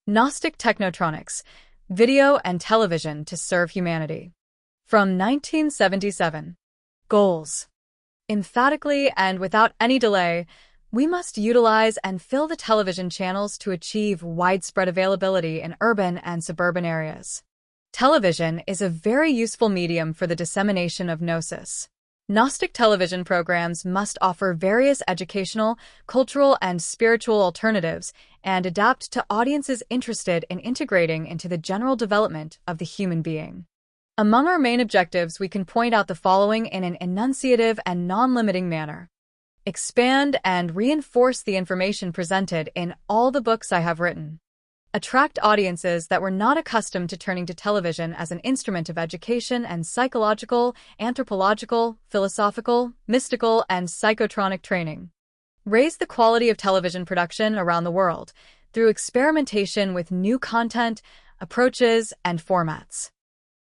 Gnostic Technotronics, Video and Television to Serve Humanity. From 1977. Goals. Emphatically and without any delay, we must utilize and fill the television channels to achieve widespread availability in urban and suburban areas. Television is a very useful medium for the dissemination of Gnosis. Gnostic television programs must offer various educational, cultural, and spiritual alternatives and adapt to audiences interested in integrating into the general development of the human being. Among our main objectives, we can point out the following in an enunciative and non-limiting manner. Expand and reinforce the information presented in all the books I have written. Attract audiences that were not accustomed to turning to television as an instrument of education and psychological, anthropological, philosophical, mystical, and psychotronic training. Raise the quality of television production around the world through experimentation with new content, approaches, and formats.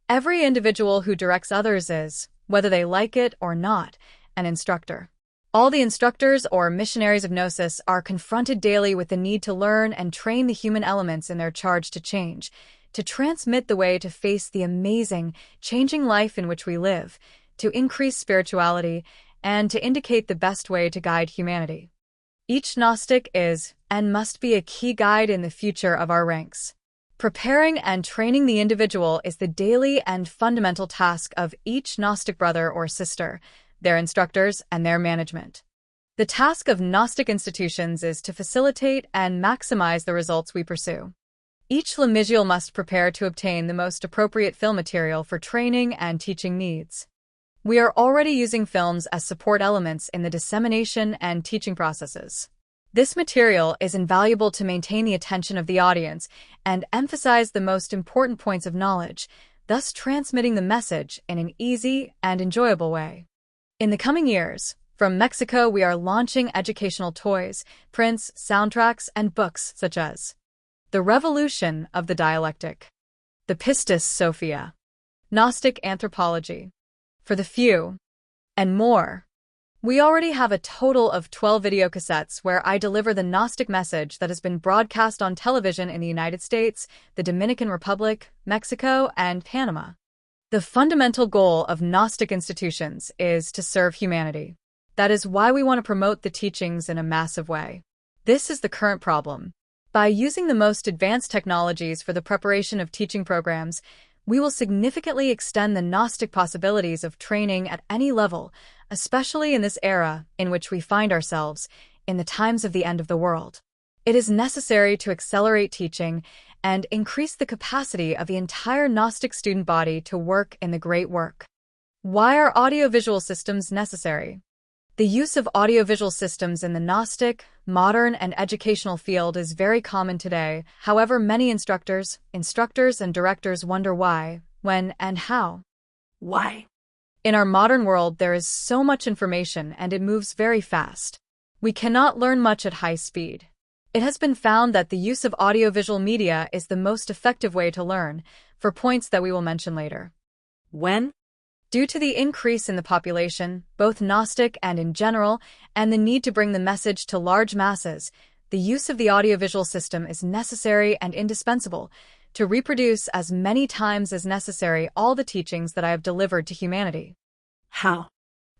Every individual who directs others is, whether they like it or not, an instructor. All the instructors or missionaries of Gnosis are confronted daily with the need to learn and train the human elements in their charge to change, to transmit the way to face the amazing, changing life in which we live, to increase spirituality, and to indicate the best way to guide humanity. Each Gnostic is, and must be, a key guide in the future of our ranks. Preparing and training the individual is the daily and fundamental task of each Gnostic brother or sister, their instructors, and their management. The task of Gnostic institutions is to facilitate and maximize the results we pursue. Each Lamigial must prepare to obtain the most appropriate film material for training and teaching needs. We are already using films as support elements in the dissemination and teaching processes. This material is invaluable to maintain the attention of the audience and emphasize the most important points of knowledge, thus transmitting the message in an easy and enjoyable way. In the coming years, from Mexico, we are launching educational toys, prints, soundtracks, and books such as The Revolution of the Dialectic, The Pistis Sophia, Gnostic Anthropology, For the Few, and more. We already have a total of 12 videocassettes where I deliver the Gnostic message that has been broadcast on television in the United States, the Dominican Republic, Mexico, and Panama. The fundamental goal of Gnostic institutions is to serve humanity. That is why we want to promote the teachings in a massive way. This is the current problem. By using the most advanced technologies for the preparation of teaching programs, we will significantly extend the Gnostic possibilities of training at any level, especially in this era in which we find ourselves, in the times of the end of the world. It is necessary to accelerate teaching and increase the capacity of the entire Gnostic student body to work in the great work. Why are audiovisual systems necessary? The use of audiovisual systems in the Gnostic, modern, and educational field is very common today. However, many instructors, and directors wonder why, when, and how. Why? In our modern world, there is so much information and it moves very fast. We cannot learn much at high speed. It has been found that the use of audiovisual media is the most effective way to learn, for points that we will mention later. When? Due to the increase in the population, both Gnostic and in general, and the need to bring the message to large masses, the use of the audiovisual system is necessary and indispensable to reproduce as many times as necessary all the teachings that I have delivered to humanity. How?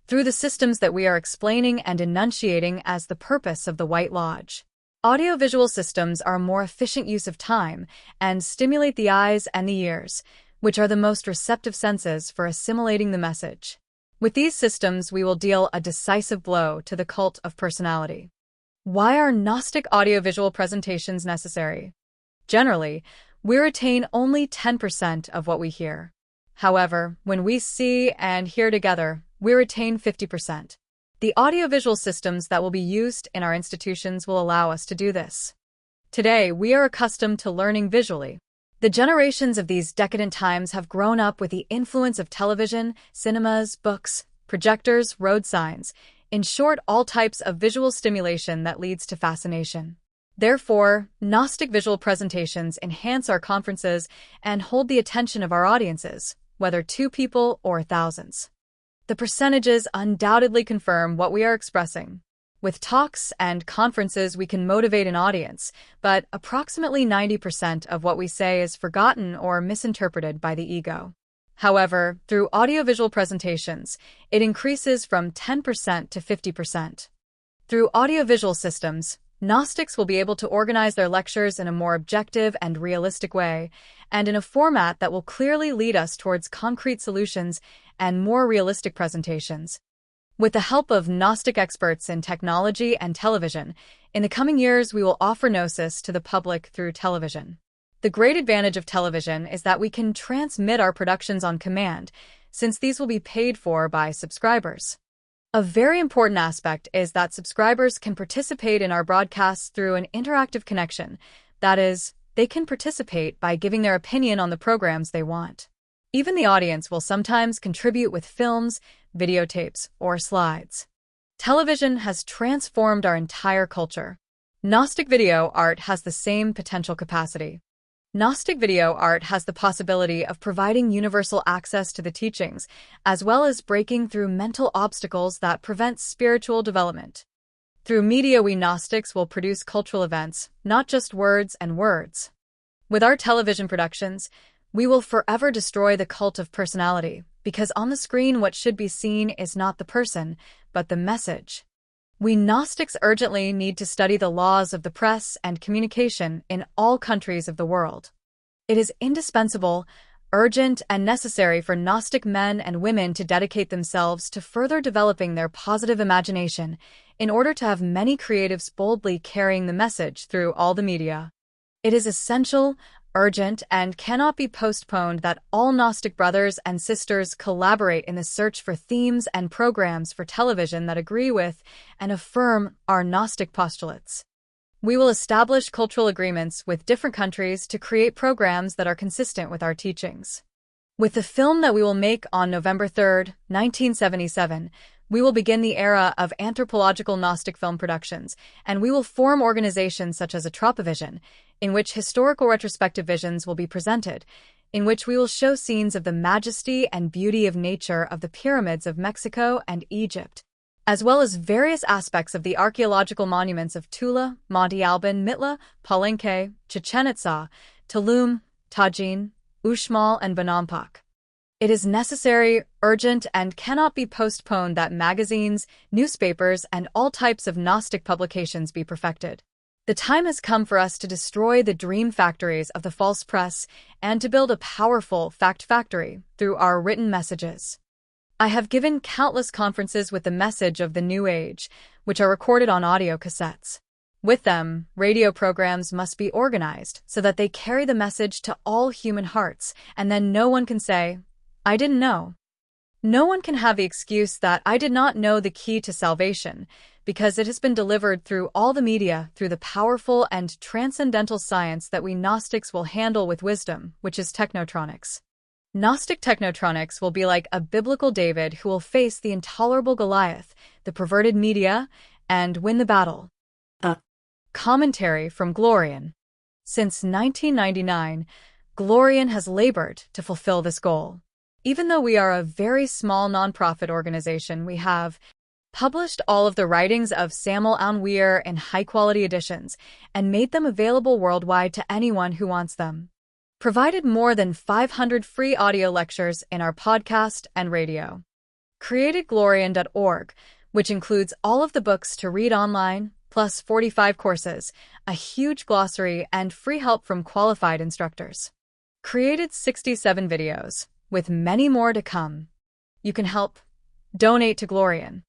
Through the systems that we are explaining and enunciating as the purpose of the White Lodge. Audiovisual systems are a more efficient use of time and stimulate the eyes and the ears, which are the most receptive senses for assimilating the message. With these systems, we will deal a decisive blow to the cult of personality. Why are Gnostic audiovisual presentations necessary? Generally, we retain only 10% of what we hear. However, when we see and hear together, we retain 50%. The audiovisual systems that will be used in our institutions will allow us to do this. Today, we are accustomed to learning visually. The generations of these decadent times have grown up with the influence of television, cinemas, books, projectors, road signs, in short, all types of visual stimulation that leads to fascination. Therefore, Gnostic visual presentations enhance our conferences and hold the attention of our audiences, whether 2 people or thousands. The percentages undoubtedly confirm what we are expressing. With talks and conferences, we can motivate an audience, but approximately 90% of what we say is forgotten or misinterpreted by the ego. However, through audiovisual presentations, it increases from 10% to 50%. Through audiovisual systems, Gnostics will be able to organize their lectures in a more objective and realistic way, and in a format that will clearly lead us towards concrete solutions and more realistic presentations. With the help of Gnostic experts in technology and television, in the coming years we will offer Gnosis to the public through television. The great advantage of television is that we can transmit our productions on command, since these will be paid for by subscribers. A very important aspect is that subscribers can participate in our broadcasts through an interactive connection. That is, they can participate by giving their opinion on the programs they want. Even the audience will sometimes contribute with films, videotapes, or slides. Television has transformed our entire culture. Gnostic video art has the same potential capacity. Gnostic video art has the possibility of providing universal access to the teachings, as well as breaking through mental obstacles that prevent spiritual development. Through media, we Gnostics will produce cultural events, not just words and words. With our television productions, we will forever destroy the cult of personality, because on the screen what should be seen is not the person, but the message. We Gnostics urgently need to study the laws of the press and communication in all countries of the world. It is indispensable, urgent, and necessary for Gnostic men and women to dedicate themselves to further developing their positive imagination in order to have many creatives boldly carrying the message through all the media. It is essential, urgent, and cannot be postponed that all Gnostic brothers and sisters collaborate in the search for themes and programs for television that agree with and affirm our Gnostic postulates. We will establish cultural agreements with different countries to create programs that are consistent with our teachings. With the film that we will make on November 3, 1977, we will begin the era of anthropological Gnostic film productions, and we will form organizations such as Atropavision, in which historical retrospective visions will be presented, in which we will show scenes of the majesty and beauty of nature of the pyramids of Mexico and Egypt, as well as various aspects of the archaeological monuments of Tula, Monte Alban, Mitla, Palenque, Chichen Itza, Tulum, Tajin, Uxmal, and Bonampak. It is necessary, urgent, and cannot be postponed that magazines, newspapers, and all types of Gnostic publications be perfected. The time has come for us to destroy the dream factories of the false press and to build a powerful fact factory through our written messages. I have given countless conferences with the message of the New Age, which are recorded on audio cassettes. With them, radio programs must be organized so that they carry the message to all human hearts, and then no one can say, "I didn't know." No one can have the excuse that I did not know the key to salvation, because it has been delivered through all the media through the powerful and transcendental science that we Gnostics will handle with wisdom, which is technotronics. Gnostic technotronics will be like a biblical David who will face the intolerable Goliath, the perverted media, and win the battle. Commentary from Glorian. Since 1999, Glorian has labored to fulfill this goal. Even though we are a very small nonprofit organization, we have published all of the writings of Samael and Weor in high-quality editions and made them available worldwide to anyone who wants them. Provided more than 500 free audio lectures in our podcast and radio. Created Glorian.org, which includes all of the books to read online, plus 45 courses, a huge glossary, and free help from qualified instructors. Created 67 videos, with many more to come. You can help donate to Glorian.